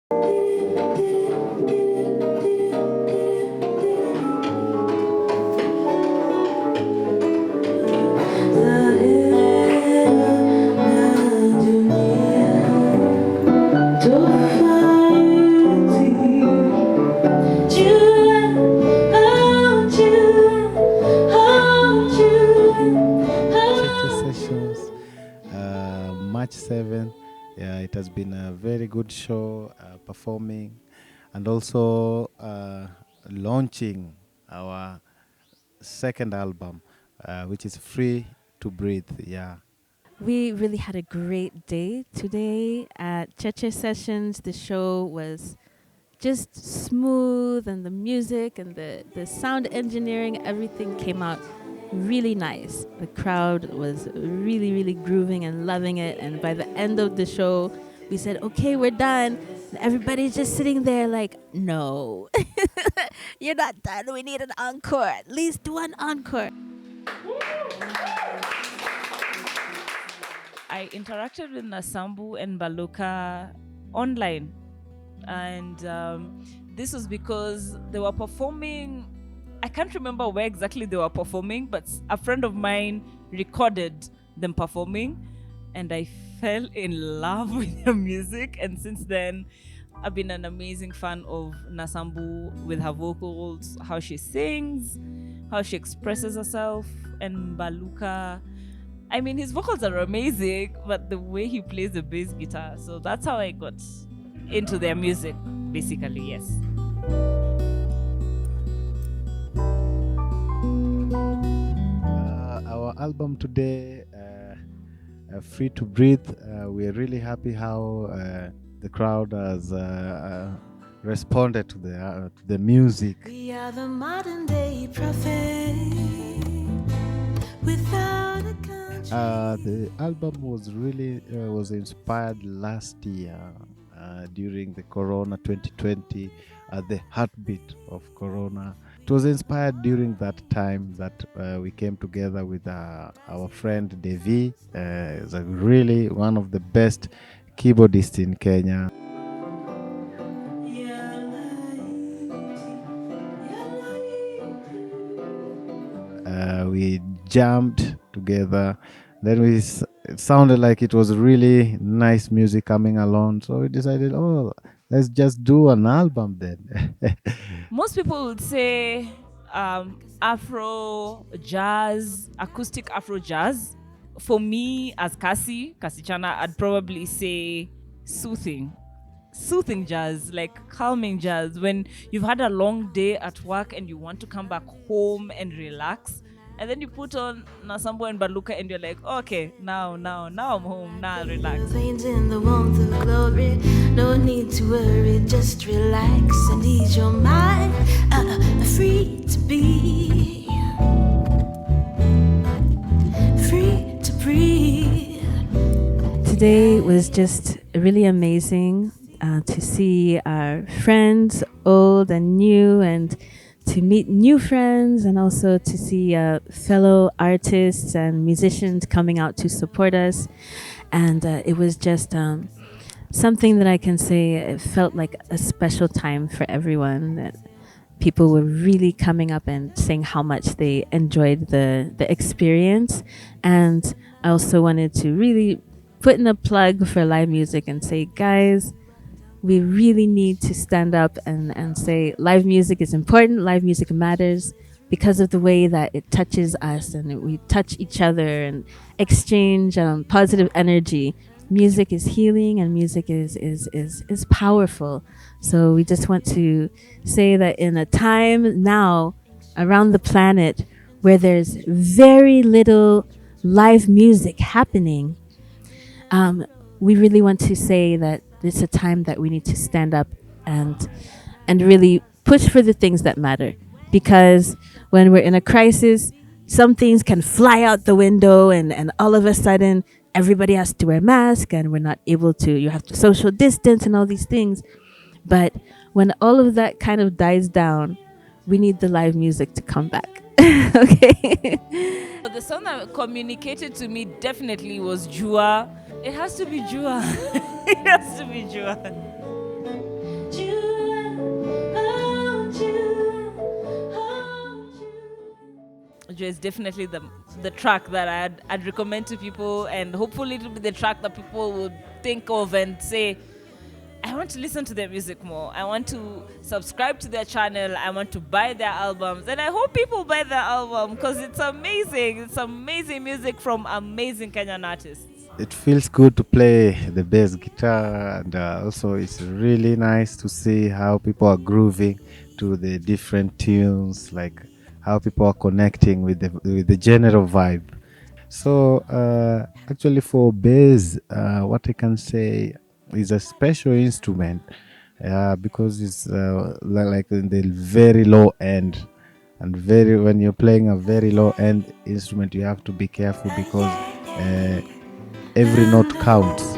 Sessions, March 7th. Yeah, it has been a very good show, performing and also launching our second album, which is Free to Breathe. Yeah. We really had a great day today at Cheche Sessions. The show was just smooth, and the music and the sound engineering, everything came out really nice. The crowd was really, really grooving and loving it. And by the end of the show, we said, okay, we're done. And everybody's just sitting there like, no, you're not done. We need an encore. At least one encore. I interacted with Nasambu and Baluka online, and this was because they were performing. I can't remember where exactly they were performing, but a friend of mine recorded them performing, and I fell in love with their music. And since then, I've been an amazing fan of Nasambu with her vocals, how she sings, how she expresses herself, and Baluka. I mean, his vocals are amazing, but the way he plays the bass guitar. So that's how I got into their music, basically, yes. Our album today, Free to Breathe, we are really happy how the crowd has responded to the music. We are the modern day prophet without a country. The album was really was inspired last year during the Corona 2020, the heartbeat of Corona. It was inspired during that time that we came together with our friend Devi. He's really one of the best keyboardists in Kenya. We jammed together. Then it sounded like it was really nice music coming along. So we decided, oh, let's just do an album then. Most people would say Afro jazz, acoustic Afro jazz. For me, as Kasichana, I'd probably say soothing jazz, like calming jazz. When you've had a long day at work and you want to come back home and relax, and then you put on Nasambu and Baluka and you're like, okay, now I'm home, now I'll relax. Veins in the warmth of glory. No need to worry, just relax and ease your mind. Free to be, free to breathe. Today was just really amazing to see our friends, old and new, and to meet new friends, and also to see fellow artists and musicians coming out to support us. And it was just something that I can say it felt like a special time for everyone. That people were really coming up and saying how much they enjoyed the experience. And I also wanted to really put in a plug for live music and say, guys, we really need to stand up and say live music is important, live music matters, because of the way that it touches us and we touch each other and exchange positive energy. Music is healing and music is powerful. So we just want to say that in a time now around the planet where there's very little live music happening, we really want to say that it's a time that we need to stand up and really push for the things that matter. Because when we're in a crisis, some things can fly out the window and all of a sudden everybody has to wear a mask and we're not able to, you have to social distance and all these things. But when all of that kind of dies down, we need the live music to come back. Okay. The song that communicated to me definitely was Jua. It has to be Jua. It has to be Jua. Joy is definitely the track that I'd recommend to people, and hopefully it'll be the track that people would think of and say, I want to listen to their music more. I want to subscribe to their channel. I want to buy their albums. And I hope people buy their album because it's amazing. It's amazing music from amazing Kenyan artists. It feels good to play the bass guitar, and also it's really nice to see how people are grooving to the different tunes, like how people are connecting with the general vibe. So actually, for bass, what I can say is a special instrument because it's like in the very low end, and very when you're playing a very low end instrument, you have to be careful because every note counts.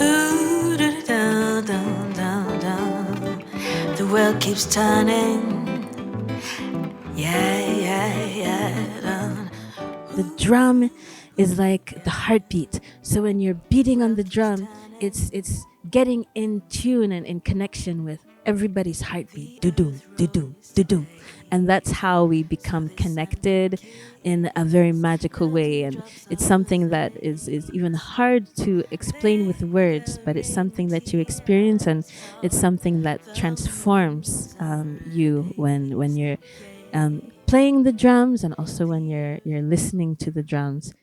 Ooh, down, down, down, down. The world keeps turning. Yeah, yeah, yeah. Down. The drum is like the heartbeat. So when you're beating on the drum, it's getting in tune and in connection with everybody's heartbeat. Do-doom, do-doom, do-doom. And that's how we become connected in a very magical way. And it's something that is even hard to explain with words, but it's something that you experience, and it's something that transforms you when you're playing the drums, and also when you're listening to the drums.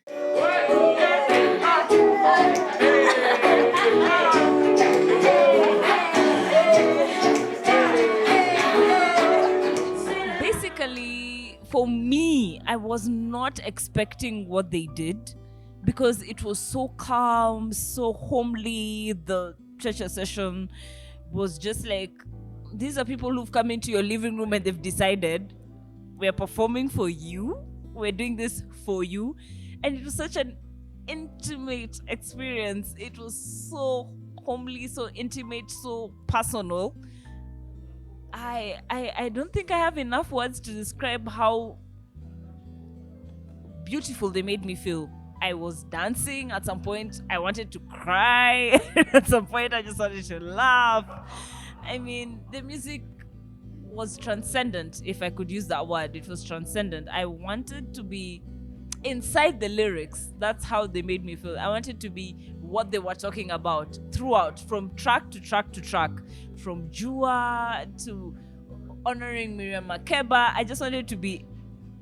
Basically, for me, I was not expecting what they did because it was so calm, so homely. The church session was just like, these are people who've come into your living room and they've decided we're performing for you, we're doing this for you. And it was such an intimate experience. It was so homely, so intimate, so personal. I don't think I have enough words to describe how beautiful they made me feel. I was dancing at some point. I wanted to cry. At some point, I just wanted to laugh. I mean, the music was transcendent, if I could use that word. It was transcendent. I wanted to be inside the lyrics. That's how they made me feel. I wanted to be what they were talking about throughout, from track to track to track, from Jua to honoring Miriam Makeba. I just wanted to be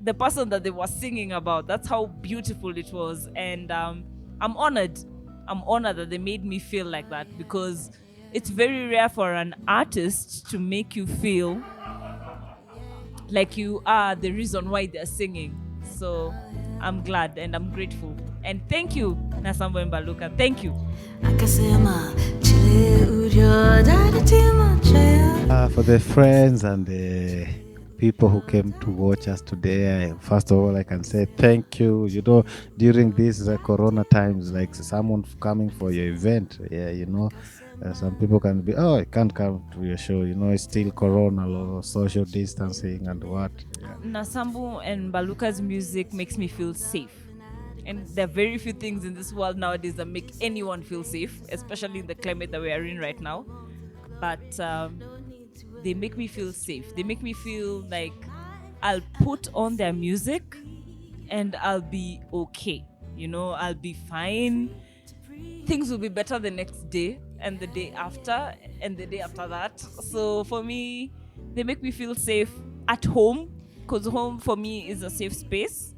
the person that they were singing about. That's how beautiful it was. And I'm honored. I'm honored that they made me feel like that, because it's very rare for an artist to make you feel like you are the reason why they're singing. So I'm glad and I'm grateful. And thank you, Nasambu and Baluka. Thank you. For the friends and the people who came to watch us today, first of all, I can say thank you. You know, during these Corona times, like someone coming for your event, some people can be, oh, I can't come to your show. You know, it's still Corona or social distancing and what. Yeah. Nasambu and Baluka's music makes me feel safe. And there are very few things in this world nowadays that make anyone feel safe, especially in the climate that we are in right now. But they make me feel safe. They make me feel like I'll put on their music and I'll be okay. You know, I'll be fine. Things will be better the next day and the day after and the day after that. So for me, they make me feel safe at home, because home for me is a safe space.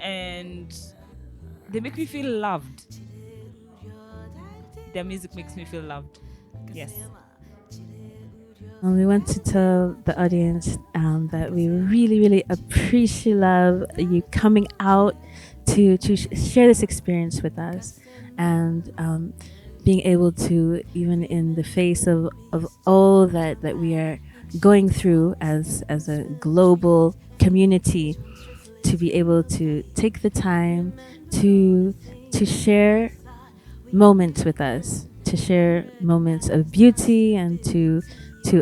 And they make me feel loved. Their music makes me feel loved. Yes. We want to tell the audience that we really, really appreciate love you coming out to share this experience with us, and being able to, even in the face of all that we are going through as a global community, to be able to take the time to share moments with us, to share moments of beauty, and to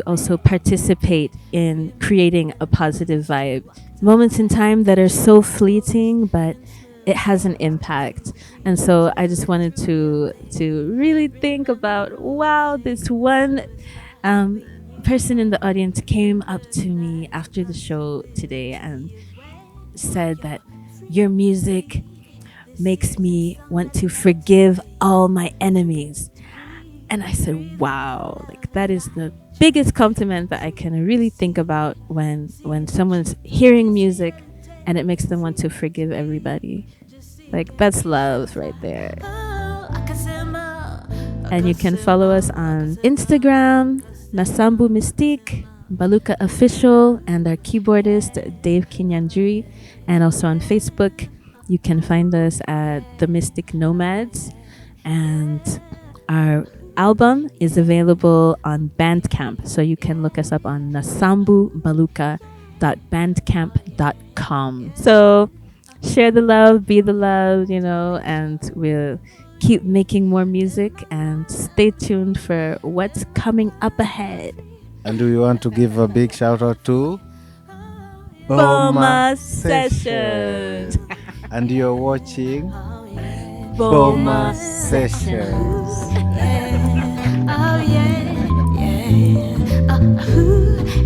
also participate in creating a positive vibe. Moments in time that are so fleeting, but it has an impact. And so I just wanted to really think about, wow, this one person in the audience came up to me after the show today and said that your music makes me want to forgive all my enemies. And I said, wow, like that is the biggest compliment that I can really think about when someone's hearing music and it makes them want to forgive everybody. Like that's love right there. And you can follow us on Instagram, Nasambu Mystique, Baluka Official, and our keyboardist, Dave Kinyanjuri. And also on Facebook, you can find us at The Mystic Nomads. And our album is available on Bandcamp. So you can look us up on nasambubaluka.bandcamp.com. So share the love, be the love, and we'll keep making more music and stay tuned for what's coming up ahead. And do you want to give a big shout out to Boma Sessions. And you're watching Boma Sessions. Oh yeah, yeah,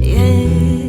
yeah,